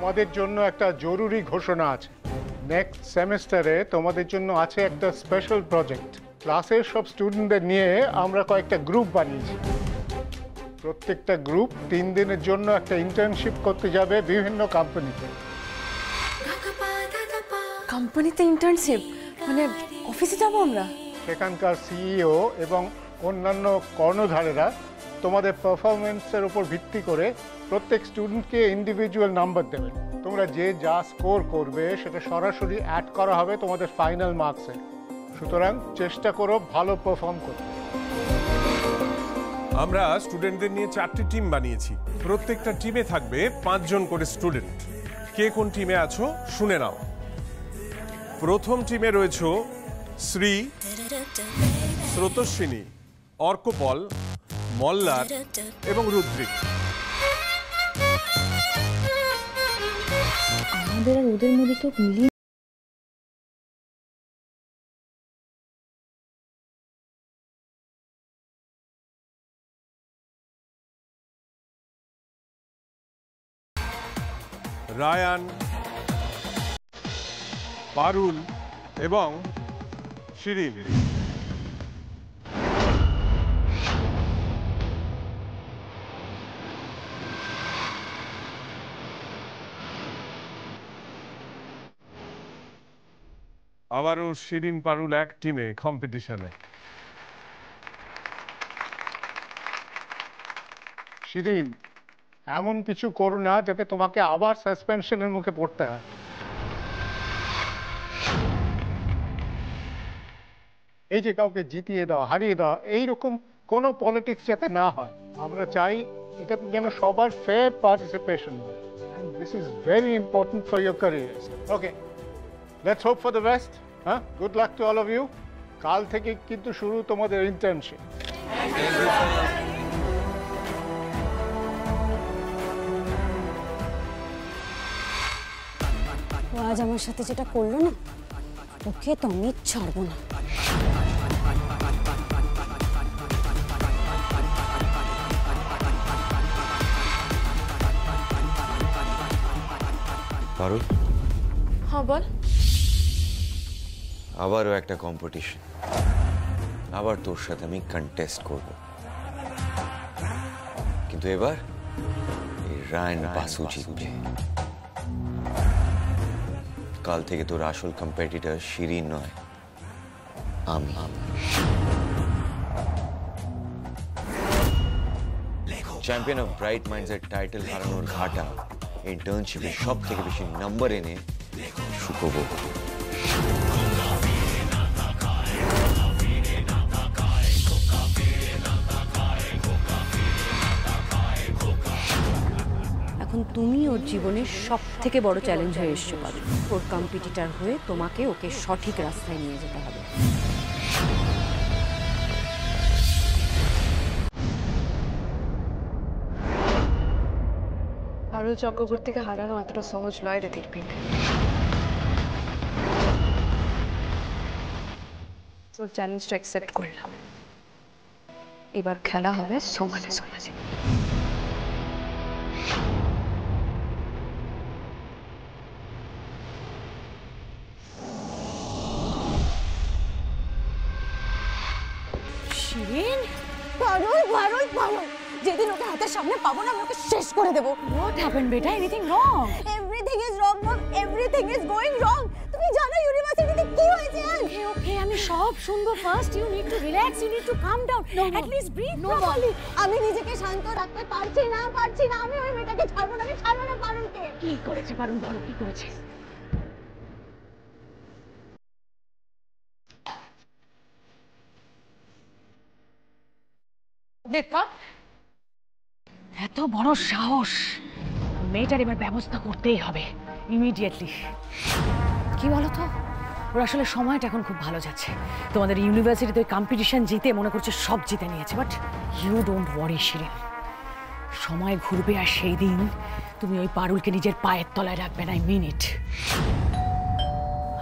তোমাদের জন্য একটা জরুরি ঘোষণা আছে। নেক্সট সেমিস্টারে তোমাদের জন্য আছে একটা স্পেশাল প্রজেক্ট। ক্লাসের সব স্টুডেন্টদের নিয়ে আমরা কয়েকটা গ্রুপ বানিয়েছি। প্রত্যেকটা গ্রুপ 3 দিনের জন্য একটা ইন্টার্নশিপ করতে যাবে বিভিন্ন কোম্পানিতে। কোম্পানিতে ইন্টার্নশিপ মানে অফিসে যাব আমরা? সেখানকার সিইও এবং অন্যান্য কর্ণধারেরা তোমাদের পারফরমেন্সের উপর ভিত্তি করে প্রত্যেক স্টুডেন্টকে ইন্ডিভিজুয়াল নাম্বার দেবেন। তোমরা যে যা স্কোর করবে সেটা সরাসরি অ্যাড করা হবে তোমাদের ফাইনাল মার্কসে। সুতরাং চেষ্টা করো ভালো পারফর্ম করতে। আমরা স্টুডেন্টদের নিয়ে 4টি টিম বানিয়েছি। প্রত্যেকটা টিমে থাকবে 5 জন করে স্টুডেন্ট। কে কোন টিমে আছো শুনে নাও। প্রথম টিমে রয়েছে শ্রী, স্রোতস্বিনী, অর্কপল, মল্লার এবং রুদ্রিক। আমাদের আর ওদের মধ্যে তো মিলিয়ে রায়ান, পারুল এবং শিরিন। আবারও শিরিন পারুল এক টিমে কম্পিটিশনে। শিরিন, এমন কিছু করো না যাতে তোমাকে আবার সাসপেনশনের মুখে পড়তে হয়। এই যে কাউকে জিতিয়ে দাও, হারিয়ে দাও, এইরকম কোনো পলিটিক্স যাতে না হয়। আমরা চাই এটা যেন সবার ফেয়ার পার্টিসিপেশন হয়। This is very important for your career. Okay, let's hope for the best. হ্যাঁ, good luck to all of you. কাল থেকে কিন্তু শুরু তোমাদের ইন্টার্নশিপ। ও আজ আমার সাথে যেটা করলো না, ওকে তো আমি ছাড়বো না। পারুল, হ্যাঁ বল। আবারও একটা কম্পিটিশন। আবার তোর সাথে আমি কন্টেস্ট করব, কিন্তু এবার এই রায়ন বাসু জিতবে। কাল থেকে তোর আসল কম্পিটিটর শিরিন নয়, আমি। চ্যাম্পিয়ন অফ ব্রাইট মাইন্ডসের টাইটেল হারানোর ঘাটা ইন্টার্নশিপে সব থেকে বেশি নাম্বার এনে শুকোবো। এখন তুমি ওর জীবনের সব থেকে বড় চ্যালেঞ্জ হয়ে এসছো পারো। ওর কম্পিটিটর হয়ে তোমাকে ওকে সঠিক রাস্তায় নিয়ে যেতে হবে। পারুল চক্রবর্তীকে হারানো এতটা সহজ নয় রে দীর্ঘিক। তোর চ্যালেঞ্জটা অ্যাকসেপ্ট করলাম। এবার খেলা হবে সমানে সমানে। শিরিন, পারুল পারুল পারুল, যেদিন ওকে হাতের সামনে পাবো না আমি ওকে শেষ করে দেবো। হোয়াট হ্যাপেন্ড বেটা? Anything wrong? Everything is wrong mom, everything is going wrong. তুমি জানো ইউনিভার্সিটিতে কি হয়েছে আজ? ওকে ওকে, আমি সব শুনবো। First you need to relax, you need to calm down, at least breathe properly. আমি নিজেকে শান্ত রাখতে পারছি না। আমি ওই মেয়েটাকে ছাড়বো না, আমি ছাড়বো না পারুলকে। কি করেছে পারুল, বলো কি করেছে? দেখা, এত বড় সাহস! মেয়েটার এবার ব্যবস্থা করতেই হবে ইমিডিয়েটলি। কি বলতো, ওর আসলে সময়টা এখন খুব ভালো যাচ্ছে। তোমাদের ইউনিভার্সিটিতে কম্পিটিশন জিতে মনে করছে সব জিতে নিয়েছে, but you don't worry Shirin. সময় ঘুরবে আর সেই দিন তুমি ওই পারুলকে নিজের পায়ের তলায় রাখবে না। আই মিন ইট।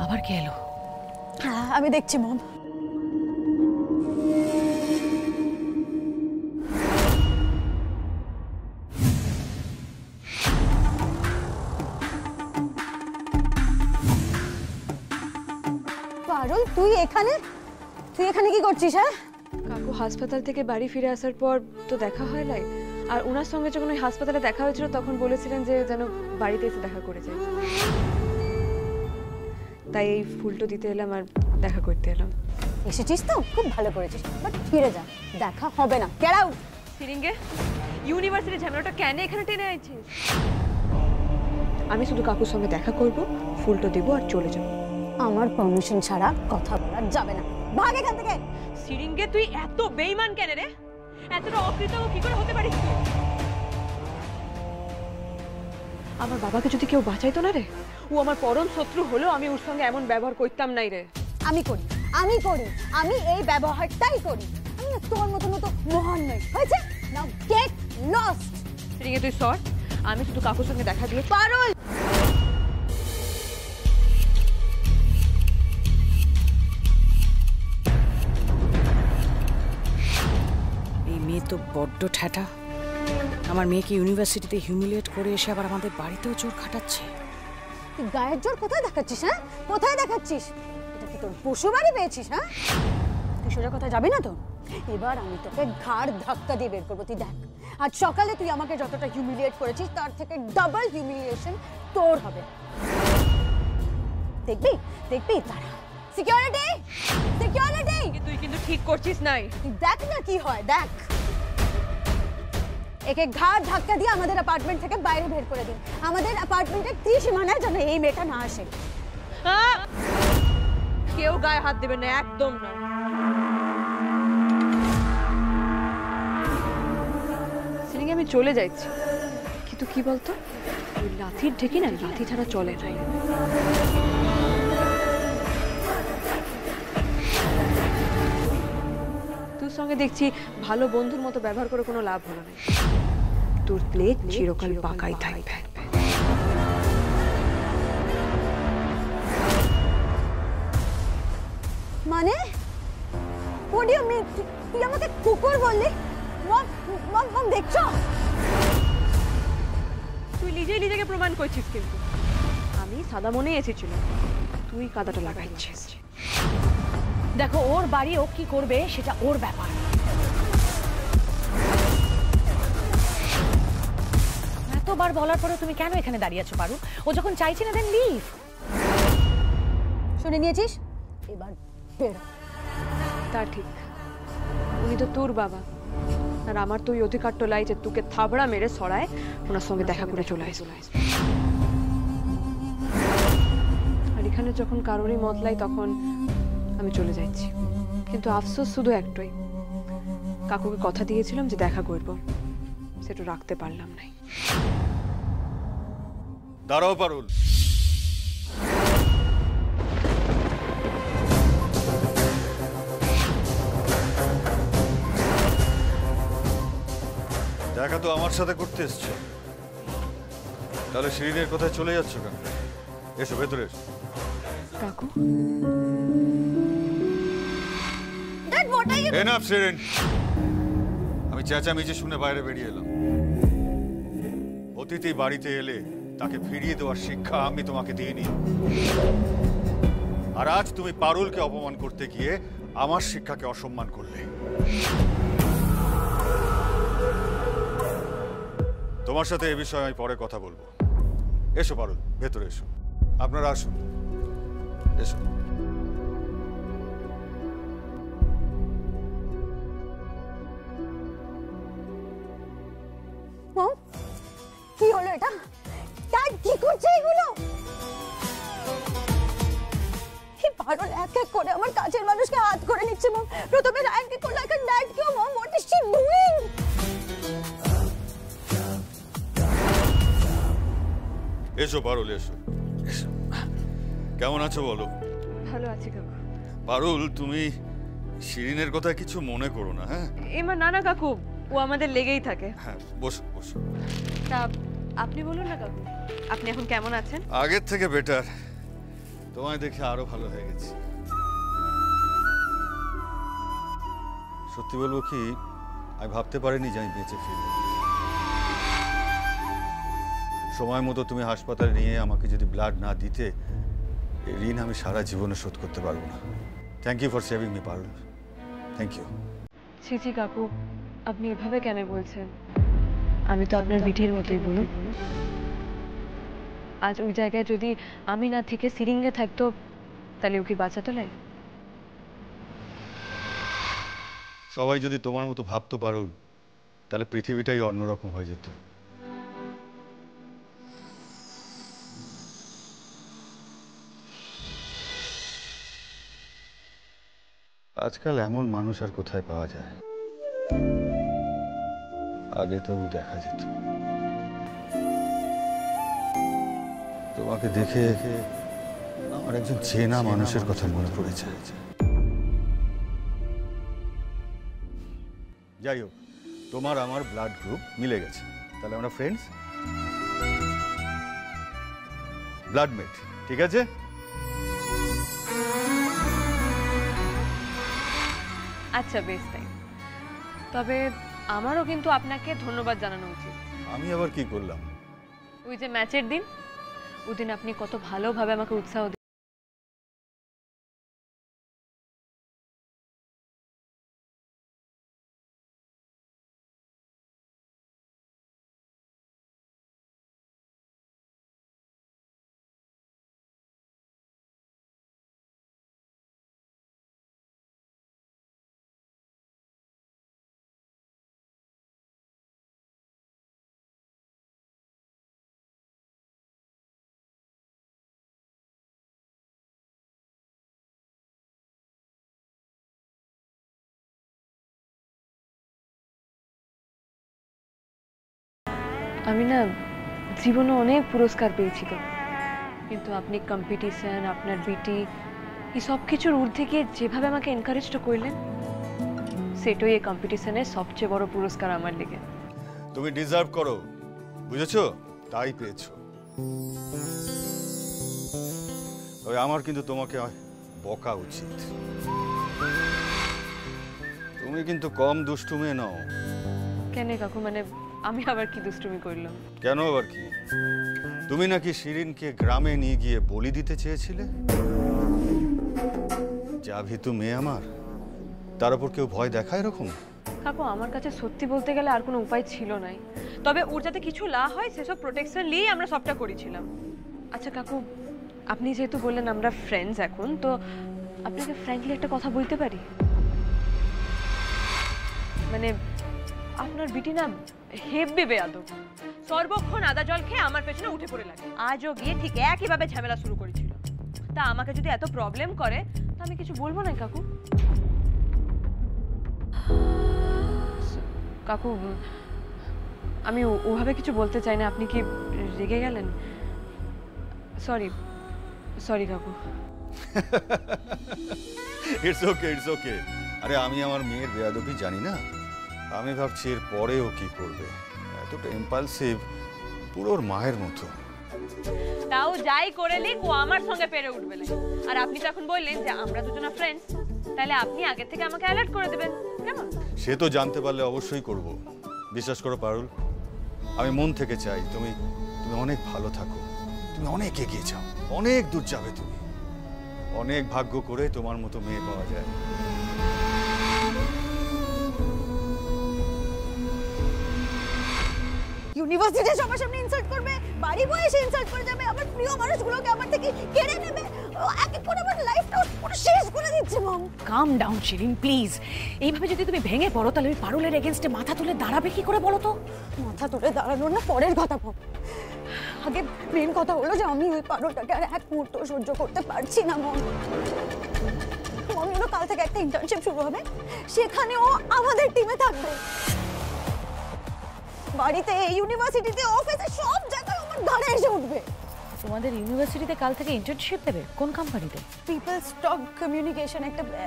আবার কে এলো? আমি দেখছি মম। পারুল তুই এখানে কি করছিস? হ্যাঁ, কাকু হাসপাতাল থেকে বাড়ি ফিরে আসার পর তো দেখা হয় নাই, আর ওনার সঙ্গে যখন ওই হাসপাতালে দেখা হয়েছিল তখন বলেছিলেন যে যেন বাড়িতে এসে দেখা করে যায়, তাই এই ফুলটা দিতে এলাম আর দেখা করতে এলাম। এসেছিস তো খুব ভালো করেছিস, বাট ফিরে যা, দেখা হবে না। Get out. সিরিঙ্গে ইউনিভার্সিটি ঝামেলাটা কেন এখানে টেনে আনছিস? আমি শুধু কাকুর সঙ্গে দেখা করব, ফুলটা দেবো আর চলে যাব। আমার পারমিশন ছাড়া কথা বলা যাবে না, ভাগ এখান থেকে। সিরিঙ্গে তুই এত বেঈমান কেন রে? এতটা অকৃতজ্ঞ কি করে হতে পারিস তুই? আমার বাবাকে যদি কেউ বাঁচাইতো না রে, ও আমার পরম শত্রু হলেও আমি ওর সঙ্গে এমন ব্যবহার করতাম নাই রে। আমি করি আমি এই ব্যবহারটাই করি। আমি না তোর মতো মহান নই, হয়েছে? নাও গেট লস্ট। সিরিঙ্গে তুই সর, আমি শুধু কাকুর সঙ্গে দেখা দিয়ে। পারুল, এই মেয়ে তো বড্ড ঠ্যাটা। আমার মেয়েকে ইউনিভার্সিটিতে হিউমিলিয়েট করে এসে আবার আমাদের বাড়িতেও জোর খাটাচ্ছে। তুই গায়ের জোর কোথায় দেখাচ্ছিস? হ্যাঁ, কোথায় দেখাচ্ছিস? এটা কি তোর পশু বাড়ি পেয়েছিস? হ্যাঁ, তুই সোজা কথা যাবি না তো? এবার আমি তোকে ঘাড় ধাক্কা দিয়ে বের করবো, তুই দেখ। আজ সকালে তুই আমাকে যতটা হিউমিলিয়েট করেছিস তার থেকে ডাবল হিউমিলিয়েশন তোর হবে। দেখবি তারা। সিকিউরিটি, তুই কিন্তু ঠিক করছিস নাই। তুই দেখ না কি হয়, দেখ। একে ঘাড় ধাক্কা দিয়ে আমাদের অ্যাপার্টমেন্ট থেকে বাইরে বের করে দিন। আমাদের অ্যাপার্টমেন্টের ত্রিসীমানায় যেন এই মেয়েটা না আসে। কেউ গায়ে হাত দেবে না, একদম না। সিরিঙ্গে আমি চলে যাচ্ছি, কিন্তু কি বলতো, ওই লাঠির ঢেকি না, লাঠি ছাড়া চলে নাই। তোর সঙ্গে দেখছি ভালো বন্ধুর মতো ব্যবহার করে কোনো লাভ হলো না। তোর প্লেট চিরকাল পাকাই থাকবে। মানে what do you mean? তুই আমাকে কুকুর বললি? মম দেখছো? তুই নিজেকে প্রমাণ করছিস, কিন্তু আমি সাদা মনে এসেছিলাম, তুই কাদাটা লাগাইছিস। দেখো, ওর বাড়ি ও কি করবে সেটা ওর ব্যাপার। এতবার বলার পরে তুমি কেন এখানে দাঁড়িয়ে আছো পারু? ও যখন চাইছি না, দেন লিভ। শুনে নিয়েছিস, এবার বেরো। তা ঠিক, উনি তো তোর বাবা, আর আমার তো ওই অধিকারটা লাই যে তোকে থাবড়া মেরে সরায় ওনার সঙ্গে দেখা করে চলে আসে। আর এখানে যখন কারোরই মতলাই তখন আমি চলে যাচ্ছি, কিন্তু আফসোস শুধু একটাই, কাকুকে কথা দিয়েছিলাম যে দেখা করব, সেটা রাখতে পারলাম না। দাঁড়াও পারুল, দেখা তো আমার সাথে করতে এসছো, তাহলে শিরিনের কথায় চলে যাচ্ছ কেন? এসো ভেতরে এসো। কাকু, এনাফ শিরিন, আমি চেঁচামেচি শুনে বাইরে বেরিয়ে এলাম। অতিথি বাড়িতে এলে তাকে ফিরিয়ে দেওয়ার শিক্ষা আমি তোমাকে দিইনি, আর আজ তুমি পারুলকে অপমান করতে গিয়ে আমার শিক্ষাকে অসম্মান করলে। তোমার সাথে এ বিষয়ে আমি পরে কথা বলবো। এসো পারুল, ভেতরে এসো। আপনারা আসুন, এসো। মম, কি হলো এটা? ড্যাড কি করছে এগুলো? এই পারুল এক এক করে আমার কাছের মানুষকে হাত করে নিচ্ছে। মম, প্রথমে রায়ানকে করলো, এখন ড্যাডকেও। মম, হোয়াট ইজ শি ডুইং? এসো পারুল, এসো। কেমন আছো বলো? ভালো আছি কাকু। পারুল, তুমি শিরিনের কথা কিছু মনে করো না, হ্যাঁ? এমা না কাকু, ও আমাদের লেগেই থাকে। হ্যাঁ, বসো বসো। তা আপনি বলুন না কাকু, আপনি এখন কেমন আছেন? আগের থেকে বেটার, তোমায় দেখে আরো ভালো হয়ে গেছে। সত্যি বলবো কি, আমি ভাবতে পারিনি যে আমি বেঁচে ফিরব। সময় মতো তুমি হাসপাতালে নিয়ে আমাকে যদি ব্লাড না দিতে, এই ঋণ আমি সারা জীবনে শোধ করতে পারবো না। Thank you for saving me Parul, thank you. ছি ছি কাকু, আপনি এভাবে কেন বলছেন? আমি তো আপনার বিটির মতোই, বলুন। আজ ওই জায়গায় যদি আমি না থেকে সিরিঙ্গে থাকতো, তাহলে ও কি বাঁচাতো না? সবাই যদি তোমার মতো ভাবতে পারুল, তাহলে পৃথিবীটাই অন্যরকম হয়ে যেত। আজকাল এমন মানুষ আর কোথায় পাওয়া যায়? আগে তো দেখা যেত। তোমাকে দেখে আমার একজন চেনা মানুষের কথা মনে পড়েছে। যাই হোক, তোমার আমার ব্লাড গ্রুপ মিলে গেছে, তাহলে আমরা ফ্রেন্ডস, ব্লাডমেট, ঠিক আছে? আচ্ছা বেশ, তাই। তবে আমারও কিন্তু আপনাকে ধন্যবাদ জানানো উচিত। আমি আবার কি করলাম? ওই যে ম্যাচের দিন, ওই দিন আপনি কত ভালোভাবে আমাকে উৎসাহ আমি না জীবনে অনেক পুরস্কার পেয়েছি তো, কিন্তু আপনি কম্পিটিশন, আপনার বিটি, এই সব কিছুর ঊর্ধ্বে গিয়ে যেভাবে আমাকে এনকারেজটা করলেন, সেটাই এই কম্পিটিশনের সবচেয়ে বড় পুরস্কার আমার লেগে। তুমি ডিজার্ভ করো, বুঝেছো? তাই পেয়েছো। তবে আমার কিন্তু তোমাকে বকা উচিত। তুমি কিন্তু কম দুষ্টু মেয়ে নও। কেন কাকু, মানে আমি আবার কি দুষ্টুমি করলাম? কেন আবার কি? তুমি নাকি শিরিনকে গ্রামে নিয়ে গিয়ে বলি দিতে চেয়েছিলে। যা ভীতু মেয়ে আমার, তার উপর কেউ ভয় দেখায় এরকম? কাকু, আমার কাছে সত্যি বলতে গেলে আর কোনো উপায় ছিল নাই। তবে ওর যাতে কিছু না হয় সেসব প্রোটেকশন নিয়েই আমরা সবটা করেছিলাম। আচ্ছা কাকু, আপনি যেহেতু বললেন আমরা ফ্রেন্ডস এখন, তো আপনাকে ফ্র্যাঙ্কলি একটা কথা বলতে পারি? মানে আপনার বিটি না হেব্বি বেয়াদব, সর্বক্ষণ আদা জল খেয়ে আমার পেছনে উঠে পড়ে লাগে। আজও গিয়ে ঠিক একইভাবে ঝামেলা শুরু করেছিল। তা আমাকে যদি এত প্রবলেম করে, তা আমি কিছু বলবো না কাকু। কাকু, আমি ওভাবে কিছু বলতে চাই না, আপনি কি রেগে গেলেন? সরি সরি কাকু। It's okay, it's okay. আরে আমি আমার মেয়ের বেয়াদবি জানি না? আমি ভাবছি এর পরেও কি করবে। এতটা ইম্পালসিভ, পুরো ওর মায়ের মতো। তাও যাই করে লিখ, ও আমার সঙ্গে পেরে উঠবে না। আর আপনি তো এখন বললেন যে আমরা দুজনা ফ্রেন্ডস, তাহলে আপনি আগে থেকে আমাকে অ্যালার্ট করে দেবেন, কেমন? সে তো জানতে পারলে অবশ্যই করব। বিশ্বাস করো পারুল, আমি মন থেকে চাই তুমি অনেক ভালো থাকো, তুমি অনেক এগিয়ে যাও, অনেক দূর যাবে তুমি। অনেক ভাগ্য করে তোমার মতো মেয়ে পাওয়া যায়। ইউনিভার্সিটির সবার সামনে ইনসাল্ট করবে, বাড়ি বয়ে এসে ইনসাল্ট করে যাবে, আমার প্রিয় মানুষগুলোকে আমার থেকে কেড়ে নেবে, এক এক করে আমার লাইফটা পুরো শেষ করে দিচ্ছে। মম, কাম ডাউন শিরিন, প্লিজ। এইভাবে যদি তুমি ভেঙে পড়ো, তাহলে ওই পারুলের এগেনস্টে মাথা তুলে দাঁড়াবে কি করে বলো তো? মাথা তুলে দাঁড়ানোর না পরের কথা ভাব। আগে মেন কথা হলো যে আমি ওই পারুলটাকে আর এক মুহূর্ত সহ্য করতে পারছি না। মম, মম, কাল থেকে একটা ইন্টার্নশিপ শুরু হবে, সেখানে ও আমাদের টিমে থাকবে। বাড়িতে, ইউনিভার্সিটিতে, অফিসে, সব জায়গায় আমার ঘাড়ে এসে উঠবে। তোমাদের ইউনিভার্সিটিতে কাল থেকে ইন্টার্নশিপ দেবে? কোন কোম্পানিতে? পিপলস টক কমিউনিকেশন,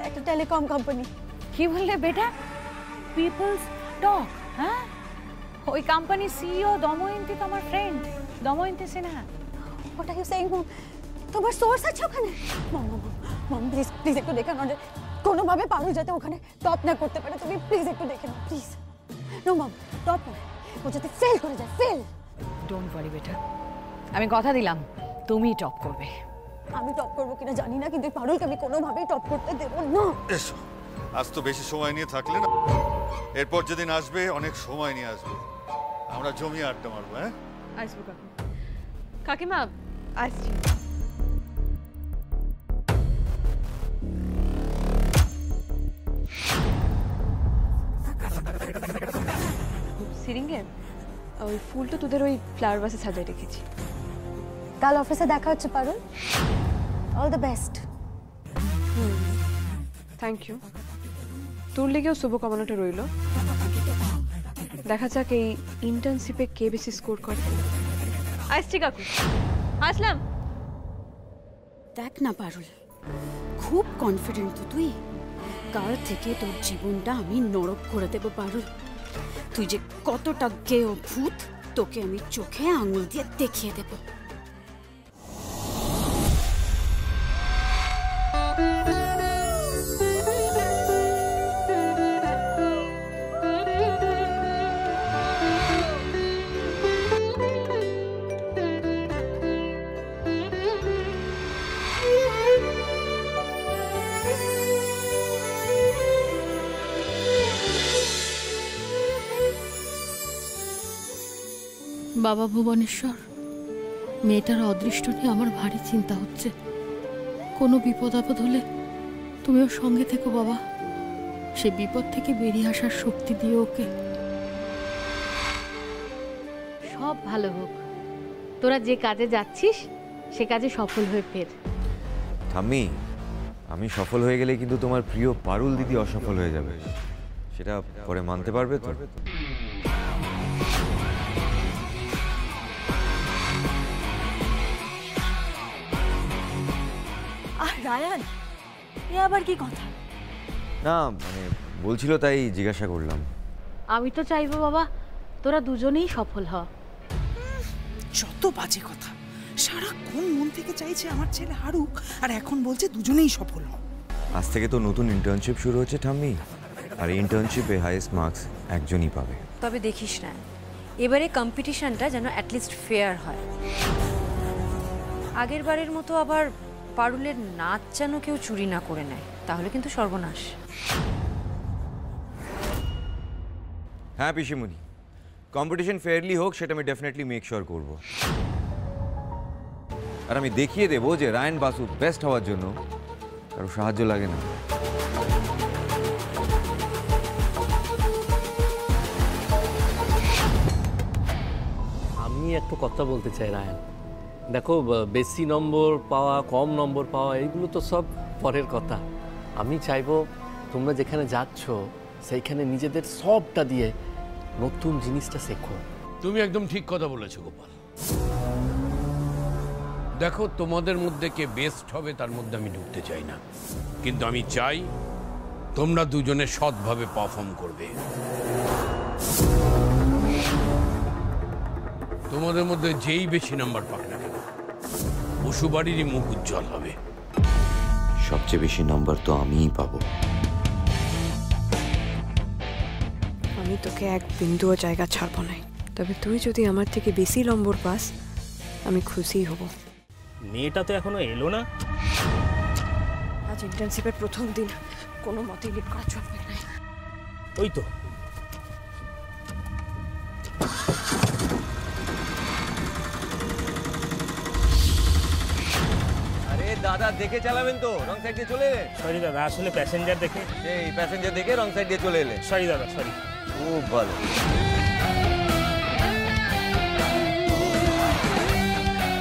একটা টেলিকম কোম্পানি। কি বললে বেটা? People's Talk? হ্যাঁ, ওই কোম্পানির সিইও দময়ন্তী তো আমার friend, Damayanti Sinha. What are you saying mom? তোমার সোর্স আছে ওখানে? মম মম মম, প্লিজ প্লিজ একটু দেখে নাও, কোনোভাবে পারুল যাতে ওখানে টপ না করতে পারে। তুমি প্লিজ একটু দেখে নাও, প্লিজ। নো মম, টপ না, ও যাতে ফেল করে যায়, ফেল। ডোন্ট ওয়ারি বেটা, আমি কথা দিলাম তুমি টপ করবে। আমি টপ করবো কিনা জানি না, কিন্তু পারুলকে আমি কোনোভাবেই টপ করতে দেবো না। এসো, আজ তো বেশি সময় নিয়ে থাকলে না, এরপর যেদিন আসবে অনেক সময় নিয়ে আসবে, আমরা জমিয়ে আড্ডা মারবো। হ্যাঁ, আসবো কাকু। কাকিমা আসছি। সিরিঙ্গে ওই ফুলটা তোদের ওই ফ্লাওয়ার বাসে সাজিয়ে রেখেছি। কাল অফিসে দেখা হচ্ছে Parul, all the best. Thank you. তোর লেগেও শুভকামনাটা রইল। দেখা যাক এই ইন্টার্নশিপে কে বেশি স্কোর করে। আসছি কাকু, আসলাম। দেখ না পারুল, খুব কনফিডেন্ট তো তুই। কাল থেকে তোর জীবনটা আমি নরক করে দেব পারুল। তুই যে কতটা গেয় ভূত, তোকে আমি চোখে আঙুল দিয়ে দেখিয়ে দেব। বাবা ভুবনেশ্বর, মেয়েটার অদৃষ্ট নিয়ে আমার ভারী চিন্তা হচ্ছে। কোনো বিপদ আপদ হলে তুমিও সঙ্গে থেকো বাবা, সে বিপদ থেকে বেরিয়ে আসার শক্তি দিও ওকে। সব ভালো হোক, তোরা যে কাজে যাচ্ছিস সে কাজে সফল হয়ে ফের। ঠাম্মি, আমি সফল হয়ে গেলে কিন্তু তোমার প্রিয় পারুল দিদি অসফল হয়ে যাবে, সেটা পরে মানতে পারবে তো? রায়ান, এ আবার কি কথা? না মানে বলছিল তাই জিজ্ঞাসা করলাম। আমি তো চাইবো বাবা তোরা দুজনেই সফল হ। যত বাজে কথা, সারাক্ষণ মন থেকে চাইছে আমার ছেলে হারুক, আর এখন বলছে দুজনেই সফল হও। আজ থেকে তো নতুন ইন্টার্নশিপ শুরু হচ্ছে ঠাম্মি, আর ইন্টার্নশিপে হাইয়েস্ট মার্কস একজনই পাবে। তবে দেখিস না, এবারে কম্পিটিশনটা যেন অ্যাটলিস্ট ফেয়ার হয়। আগের বারের মতো আবার পারুলের নাচ যেন কেউ চুরি না করে নেয়, তাহলে কিন্তু সর্বনাশ। হ্যাঁ পিসিমণি, কম্পিটিশন ফেয়ারলি হোক সেটা আমি ডেফিনেটলি মেক শিওর করব। আর আমি দেখিয়ে দেবো যে রায়ান বাসু বেস্ট হওয়ার জন্য কারো সাহায্য লাগে না। আমি একটু কথা বলতে চাই রায়ান। দেখো, বেশি নম্বর পাওয়া কম নম্বর পাওয়া এইগুলো তো সব পরের কথা। আমি চাইবো তোমরা যেখানে যাচ্ছ সেইখানে নিজেদের সবটা দিয়ে নতুন জিনিসটা শেখো। তুমি একদম ঠিক কথা বলেছো গোপাল। দেখো, তোমাদের মধ্যে কে বেস্ট হবে তার মধ্যে আমি ঢুকতে চাই না, কিন্তু আমি চাই তোমরা দুজনে সৎভাবে পারফর্ম করবে। তোমাদের মধ্যে যেই বেশি নাম্বার পাক না কেন, বসুবাড়িরই মুখ উজ্জ্বল হবে। সবচেয়ে বেশি নাম্বার তো আমিই পাবো। আমি তোকে এক বিন্দুও জায়গা ছাড়বো না, তবে তুই যদি আমার থেকে বেশি নম্বর পাস আমি খুশি হব। মেয়েটা তো এখনো এলো না। আজ ইন্টার্নশিপের প্রথম দিন, কোনো মতেই লিপ করা চলবে না। ওই তো দাদা, দেখে চালাবেন তো, রং সাইড দিয়ে চলে এলেন। সরি দাদা, আসলে প্যাসেঞ্জার দেখে। এই প্যাসেঞ্জার দেখে রং সাইড দিয়ে চলে এলেন। সরি দাদা, সরি। খুব ভালো।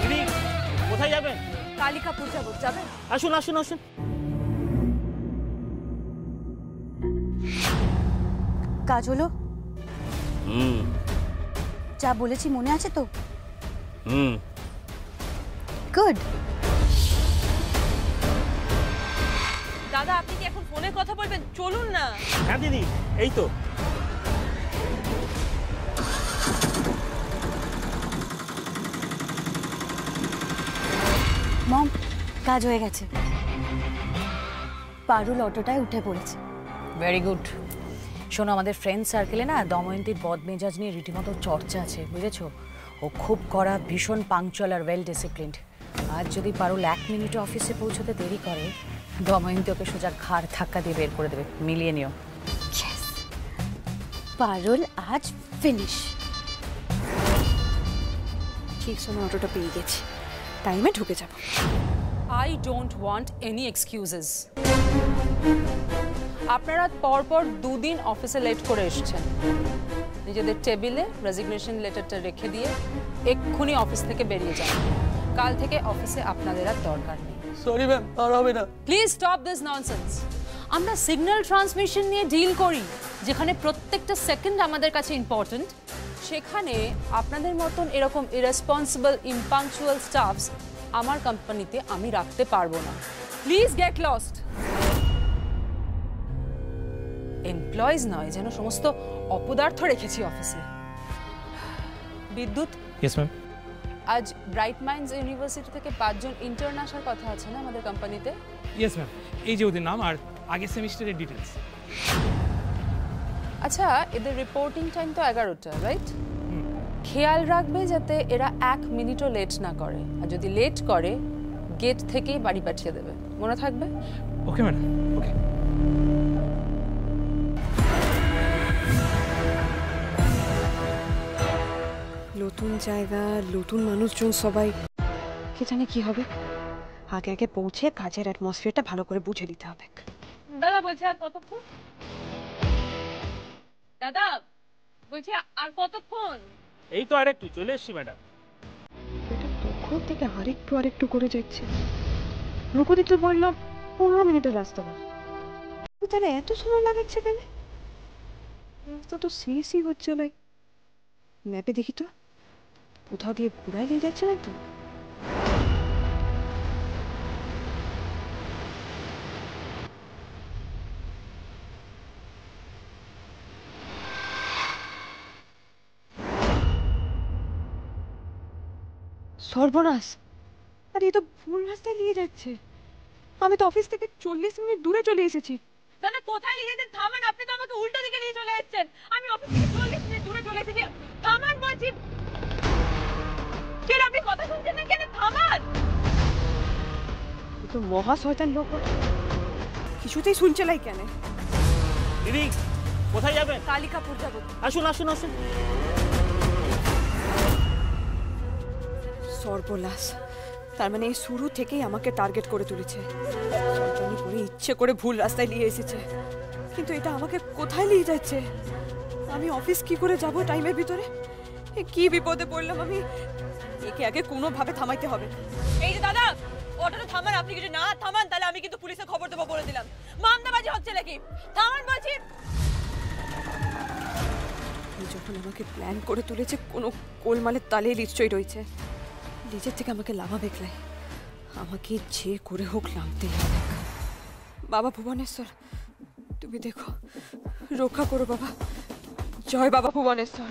দিদি কোথায় যাবেন? কালিকাপুর যাবো। যাবেন? আসুন আসুন আসুন। কাজ হলো? যা বলেছি মনে আছে তো? গুড। দাদা, আপনি কি এখন ফোনে কথা বলবেন? চলুন না। হ্যাঁ দিদি, এই তো। মম, কাজ হয়ে গেছে। পারুল অটোটায় উঠে পড়েছে। Very good. শোনো, আমাদের ফ্রেন্ড সার্কেলে না দময়ন্তীর বদমেজাজ নিয়ে রীতিমতো চর্চা আছে, বুঝেছো? ও খুব কড়া, ভীষণ পাংচুয়াল আর ওয়েল ডিসিপ্লিনড। আজ যদি পারুল 1 মিনিটে অফিসে পৌঁছতে দেরি করে, দময়ন্তী ওকে সোজা ঘাড় ধাক্কা দিয়ে বের করে দেবে। মিলিয়ে নিও। পারুল আজ ফিনিশ। ঠিক সময় অটোটা পেয়ে গেছি, টাইমে ঢুকে যাব। I don't want any excuses. আপনারা পরপর 2 দিন অফিসে লেট করে এসেছেন। নিজেদের টেবিলে রেজিগনেশন লেটারটা রেখে দিয়ে এক্ষুনি অফিস থেকে বেরিয়ে যান। কাল থেকে অফিসে আপনাদের আর দরকার নেই। সরি ম্যাম, আর হবে না। Please stop this nonsense. আমরা সিগন্যাল ট্রান্সমিশন নিয়ে ডিল করি, যেখানে প্রত্যেকটা সেকেন্ড আমাদের কাছে ইম্পর্ট্যান্ট। সেখানে আপনাদের মতন এরকম ইরেসপন্সিবল ইম্পাংচুয়াল স্টাফস আমার কোম্পানিতে আমি রাখতে পারবো না। Please get lost. এমপ্লয়িজ নয়, যেন সমস্ত অপদার্থ রেখেছি অফিসে। বিদ্যুৎ, ইয়েস ম্যাম। আজ ব্রাইট মাইন্ডস ইউনিভার্সিটি থেকে 5 জন ইন্টার্ন আসার কথা আছে না আমাদের কোম্পানিতে? ইয়েস ম্যাম, এই যে ওদের নাম আর আগের সেমিস্টারের ডিটেলস। আচ্ছা, এদের রিপোর্টিং টাইম তো 11টা, রাইট? খেয়াল রাখবে যাতে এরা 1 মিনিটও লেট না করে, আর যদি লেট করে গেট থেকেই বাড়ি পাঠিয়ে দেবে। মনে থাকবে? ওকে ম্যাডাম, ওকে। নতুন জায়গা, নতুন মানুষজন, সবাই কে জানে কি হবে। আগে আগে পৌঁছে কাজের অ্যাটমসফিয়ারটা ভালো করে বুঝে দিতে হবে। দাদা বলছে আর কতক্ষণ? দাদা বলছি আর কতক্ষণ? এই তো আরেকটু, চলে এসছি ম্যাডাম। এটা তখন থেকে আরেকটু করে যাচ্ছে। রুকুদি তো বললাম 15 মিনিটের রাস্তা, তাহলে এত সময় লাগাচ্ছে কেন? রাস্তা তো শেষই হচ্ছে ভাই। ম্যাপে দেখি তো, কোথাও দিয়ে ঘুরাই নিয়ে যাচ্ছে না তো। সর্বনাশ! আরে এ তো ভুল রাস্তায় নিয়ে যাচ্ছে। আমি তো অফিস থেকে 40 মিনিট দূরে চলে এসেছি। দাদা কোথায় নিয়ে যেতে? থামান, আপনি তো আমাকে উল্টো দিকে নিয়ে চলে যাচ্ছেন। আমি অফিস থেকে 40 মিনিট দূরে চলে এসেছি। থামান বলছি। কেন আপনি কথা শুনছেন না কেন? থামান। এ তো মহা শয়তান লোক, কিছুতেই শুনছে লাই কেন? দিদি কোথায় যাবেন? কালিকাপুর যাব। আসুন আসুন আসুন। সর্বনাশ! তার মানে এই শুরু থেকেই আমাকে টার্গেট করে তুলেছে। শয়তানি করে ইচ্ছে করে ভুল রাস্তায় নিয়ে এসেছে। কিন্তু এটা আমাকে কোথায় নিয়ে যাচ্ছে? আমি অফিস কি করে যাব টাইমের ভিতরে? কি বিপদে পড়লাম আমি। একে আগে কোনোভাবে থামাইতে হবে। এই যে দাদা, অটোটা থামান। আপনি যদি না থামান তাহলে আমি কিন্তু পুলিশে খবর দেবো বলে দিলাম। মামলাবাজি হচ্ছে নাকি? থামান বলছি। যখন আমাকে প্ল্যান করে তুলেছে, কোনো গোলমালের তালে নিশ্চয়ই রয়েছে। নিজের থেকে আমাকে লাভা দেখলাই, আমাকে যে করে হোক নামতে হবে। বাবা ভুবনেশ্বর, তুমি দেখো, রক্ষা করো বাবা। জয় বাবা ভুবনেশ্বর।